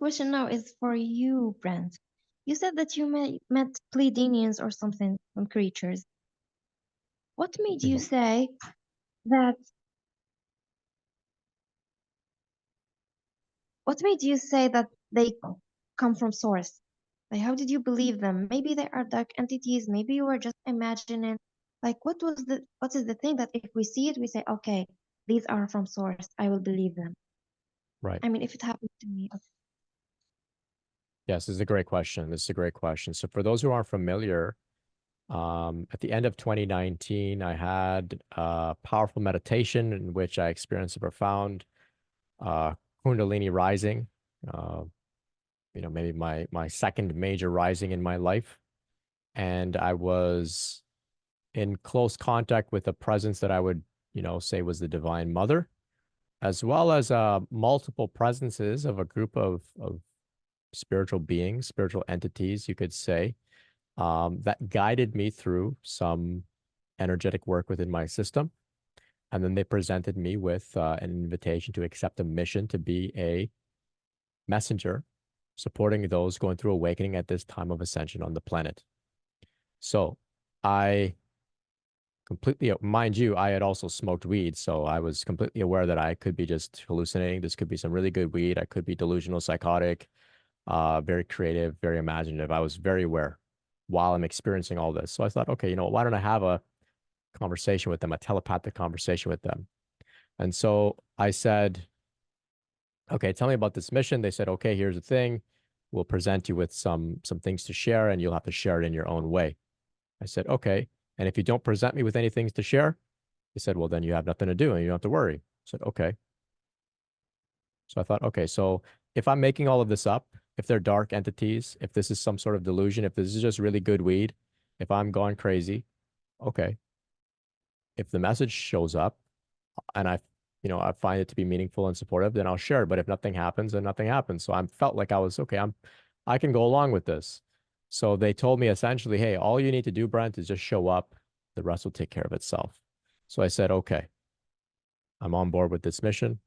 question now is for you, Brent. You said that you met Pleiadians or something, some creatures. What made you Mhm. say that? What made you say that they come from source? Like, how did you believe them? Maybe they are dark entities. Maybe you were just imagining. Like, what is the thing that if we see it, we say, okay, these are from source. I will believe them. Right. I mean, if it happened to me. Yes, this is a great question. This is a great question. So for those who aren't familiar, at the end of 2019, I had a powerful meditation in which I experienced a profound uh, Kundalini rising. Uh, maybe my second major rising in my life, and I was in close contact with a presence that I would, say was the Divine Mother, as well as multiple presences of a group of spiritual beings, spiritual entities, you could say, that guided me through some energetic work within my system. And then they presented me with an invitation to accept a mission to be a messenger supporting those going through awakening at this time of ascension on the planet. So I completely, mind you, I had also smoked weed. So I was completely aware that I could be just hallucinating. This could be some really good weed. I could be delusional, psychotic, very creative, very imaginative. I was very aware while I'm experiencing all this. So I thought, okay, why don't I have a conversation with them, a telepathic conversation with them? And so I said, okay, tell me about this mission. They said, okay, here's the thing. We'll present you with some things to share, and you'll have to share it in your own way. I said, okay. And if you don't present me with any things to share, they said, well, then you have nothing to do and you don't have to worry. I said, okay. So I thought, okay, so if I'm making all of this up, if they're dark entities, if this is some sort of delusion, if this is just really good weed, if I'm going crazy, okay. If the message shows up and I find it to be meaningful and supportive, then I'll share it. But if nothing happens, then nothing happens. So I felt like I was okay. I can go along with this. So they told me essentially, hey, all you need to do, Brent, is just show up. The rest will take care of itself. So I said, okay, I'm on board with this mission.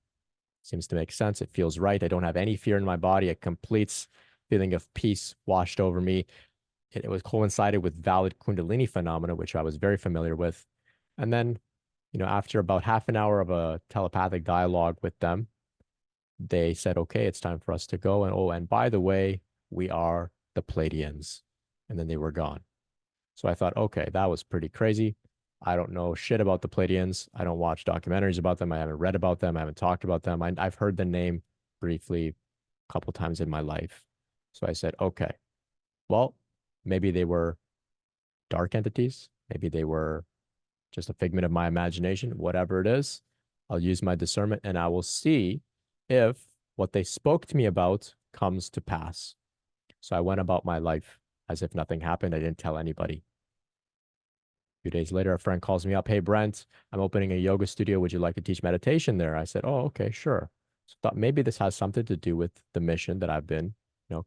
Seems to make sense. It feels right. I don't have any fear in my body. A complete feeling of peace washed over me. It was coincided with valid Kundalini phenomena, which I was very familiar with. And then, after about half an hour of a telepathic dialogue with them, they said, okay, it's time for us to go. And oh, and by the way, we are the Pleiadians. And then they were gone. So I thought, okay, that was pretty crazy. I don't know shit about the Pleiadians. I don't watch documentaries about them. I haven't read about them. I haven't talked about them. I've heard the name briefly a couple times in my life. So I said, okay, well, maybe they were dark entities. Maybe they were just a figment of my imagination, whatever it is. I'll use my discernment and I will see if what they spoke to me about comes to pass. So I went about my life as if nothing happened. I didn't tell anybody. A few days later, a friend calls me up. Hey, Brent, I'm opening a yoga studio. Would you like to teach meditation there? I said, oh, okay, sure. So I thought maybe this has something to do with the mission that I've been,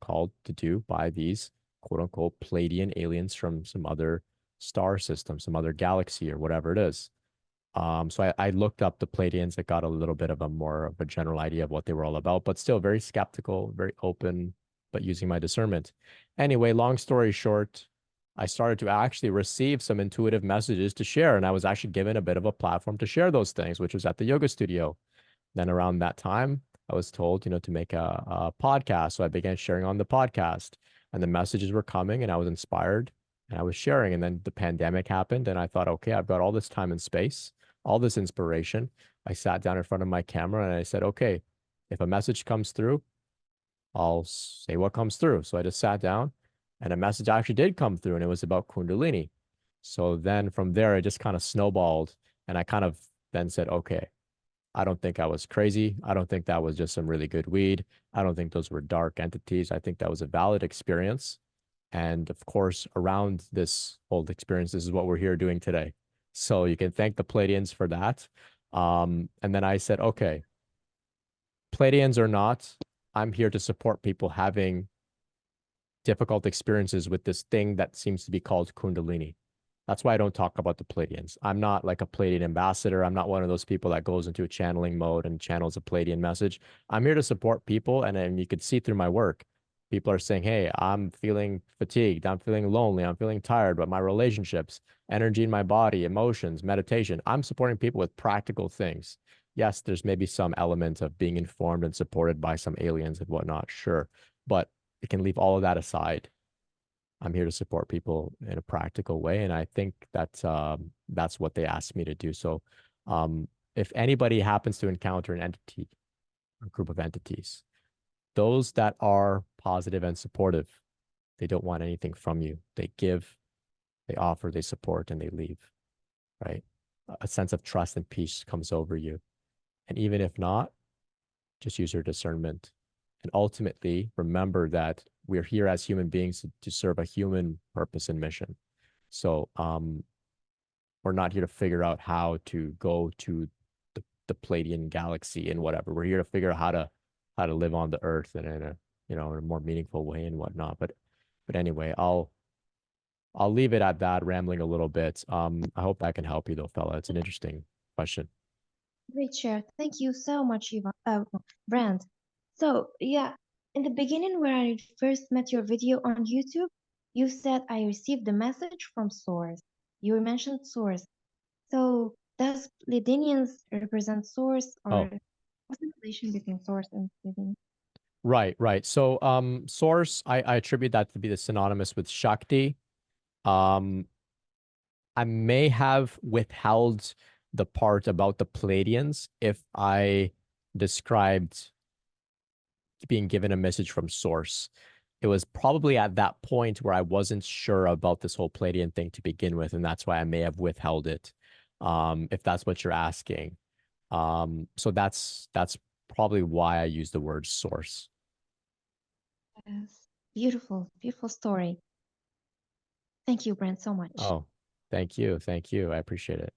called to do by these quote unquote Pleiadian aliens from some other star system, some other galaxy or whatever it is. So I looked up the Pleiadians. I got a little bit of a more of a general idea of what they were all about, but still very skeptical, very open, but using my discernment. Anyway, long story short, I started to actually receive some intuitive messages to share, and I was actually given a bit of a platform to share those things, which was at the yoga studio. Then around that time, I was told, to make a podcast. So I began sharing on the podcast, and the messages were coming, and I was inspired, and I was sharing. And then the pandemic happened, and I thought, okay, I've got all this time and space, all this inspiration. I sat down in front of my camera, and I said, okay, if a message comes through, I'll say what comes through. So I just sat down, and a message actually did come through, and it was about Kundalini. So then from there, it just kind of snowballed, and I kind of then said, okay, I don't think I was crazy. I don't think that was just some really good weed. I don't think those were dark entities. I think that was a valid experience. And of course, around this whole experience, this is what we're here doing today. So you can thank the Pleiadians for that. And then I said, okay, Pleiadians or not, I'm here to support people having difficult experiences with this thing that seems to be called Kundalini. That's why I don't talk about the Pleiadians. I'm not like a Pleiadian ambassador. I'm not one of those people that goes into a channeling mode and channels a Pleiadian message. I'm here to support people. And then you could see through my work, people are saying, hey, I'm feeling fatigued. I'm feeling lonely. I'm feeling tired, but my relationships, energy in my body, emotions, meditation, I'm supporting people with practical things. Yes, there's maybe some element of being informed and supported by some aliens and whatnot, sure. But it can leave all of that aside. I'm here to support people in a practical way, and I think that's what they asked me to do. So, if anybody happens to encounter an entity, a group of entities, those that are positive and supportive, they don't want anything from you. They give, they offer, they support, and they leave. Right? A sense of trust and peace comes over you, and even if not, just use your discernment, and ultimately remember that we're here as human beings to serve a human purpose and mission. So we're not here to figure out how to go to the Pleiadian galaxy and whatever. We're here to figure out how to live on the earth and in a in a more meaningful way and whatnot. But anyway, I'll leave it at that, rambling a little bit. I hope that can help you though, fella. It's an interesting question. Great share. Thank you so much, Brand. So, yeah, in the beginning, when I first met your video on YouTube, you said I received the message from Source. You mentioned Source. So, does Pleiadians represent Source, Oh, or what's the relation between Source and Pleiadian? right. So source, I attribute that to be the synonymous with Shakti. Um, I may have withheld the part about the Pleiadians if I described being given a message from source. It was probably at that point where I wasn't sure about this whole Pleiadian thing to begin with, and that's why I may have withheld it, if that's what you're asking. So that's probably why I use the word source. Yes. Beautiful, beautiful story. Thank you, Brand, so much. Oh, thank you. Thank you. I appreciate it.